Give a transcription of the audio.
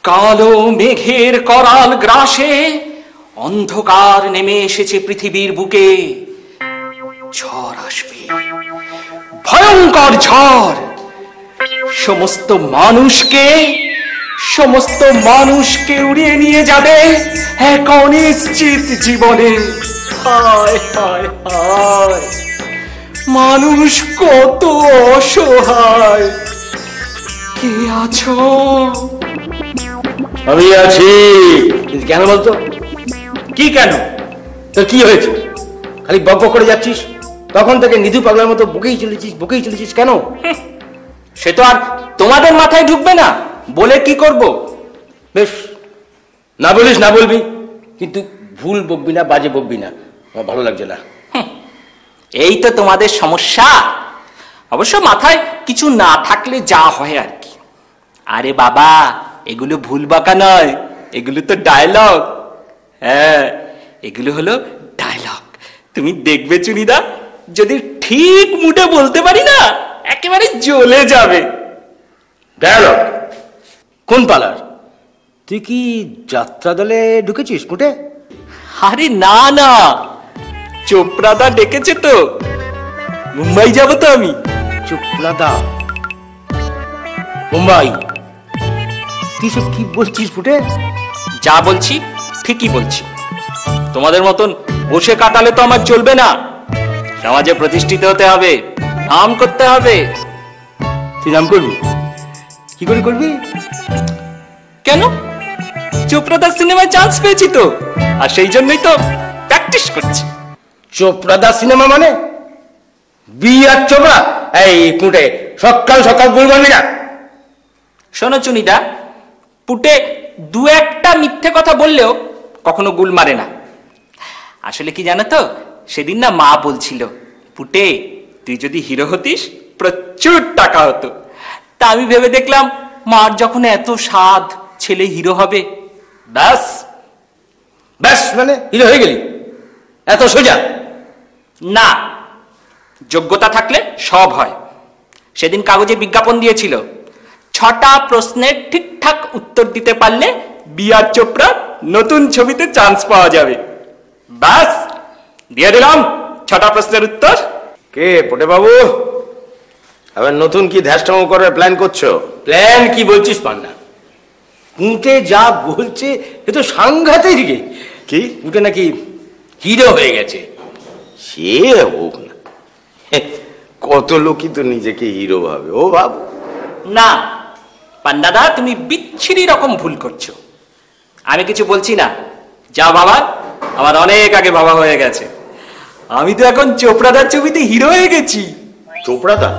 কালো মেঘের করাল গ্রাসে অন্ধকার নেমে এসেছে পৃথিবীর বুকে। ঝড় আসবে, ভয়ঙ্কর ঝড়। সমস্ত মানুষকে উড়িয়ে নিয়ে যাবে এক অনিশ্চিত জীবনে। হায় হায় হায়, মানুষ কত অসহায়। কে আছো? আমি আছি। কেন বলতো? কি কেন? তো কি হয়েছে? খালি বক বক করে যাচ্ছিস, তখন থেকে নিধু পাগলার মতো বকেই চলেছিস কেন? সে তো আর তোমাদের মাথায় ঢুকবে না, বলে কি করব? বেশ, না বলিস না বলবি, কিন্তু ভুল বকবি না, বাজে বকবি না, আমার ভালো লাগছে না। এই তো তোমাদের সমস্যা। অবশ্য মাথায় কিছু না থাকলে যা হয় আর কি। আরে বাবা, এগুলো ভুল বাঁকা নয়, এগুলো তো ডায়লগ। হ্যাঁ, এগুলো হলো ডায়লগ। তুমি দেখবে চুনিদা, যদি ঠিক মুটে বলতে পারি না, একেবারে জ্বলে যাবে। ডায়লগ? কোন পালার? তুই কি যাত্রা দলে ঢুকেছিস মুটে? আরে না না, চোপড়াদা ডেকেছে তো, মুম্বাই যাব তো আমি। চোপড়াদা? মুম্বাই? তুই সব কি বলছিস ফুটে? যা বলছি ঠিকই বলছি। তোমাদের মতন বসে কাটালে তো আমার চলবে না, সমাজে প্রতিষ্ঠিত হতে হবে, নাম করতে হবে। তুই নাম করবি? কি করে করবি? কেন? চোপড়াদার সিনেমায় চান্স পেয়েছি তো, আর সেই জন্যই তো প্র্যাকটিস করছি। চোপড়াদা সিনেমা মানে? বিআর চোপড়া? এই পুটে সকাল সকাল ভুল বলবি না। শোনো চুনিদা, পুটে দু একটা মিথ্যে কথা বললেও কখনো গুল মারে না। আসলে কি জানো তো, সেদিন না মা বলছিল, পুটে তুই যদি হিরো হতিস প্রচুর টাকা হতো। তা আমি ভেবে দেখলাম, মার যখন এত সাধ, ছেলে হিরো হবে, ব্যাস। ব্যাস মানে হিরো হয়ে গেলি? এত সোজা না, যোগ্যতা থাকলে সব হয়। সেদিন কাগজে বিজ্ঞাপন দিয়েছিল, 6টা প্রশ্নের ঠিকঠাক উত্তর দিতে পারলে বিআর চোপড়া নতুন ছবিতে চান্স পাওয়া যাবে। ব্যাস, দিয়ে দিলাম 6টা প্রশ্নের উত্তর। কে পটে বাবু? আবার নতুন কি ধ্যাসটামো করার প্ল্যান করছো? প্ল্যান কি বলছিস পান্না? পুঁটে যা বলছে এ তো সাংঘাতিক। কি পুঁটে নাকি হিরো হয়ে গেছে? সে হোক না, কত লোকই তো নিজেকে হিরো ভাবে। ও বাবু না পান্ডাদা, তুমি বিচ্ছিরি রকম ভুল করছো। আমি কিছু বলছি না, যা বাবা আমার অনেক আগে বাবা হয়ে গেছে। আমি তো এখন চোপড়াদার ছবিতে হিরো হয়ে গেছি। চোপড়াদা?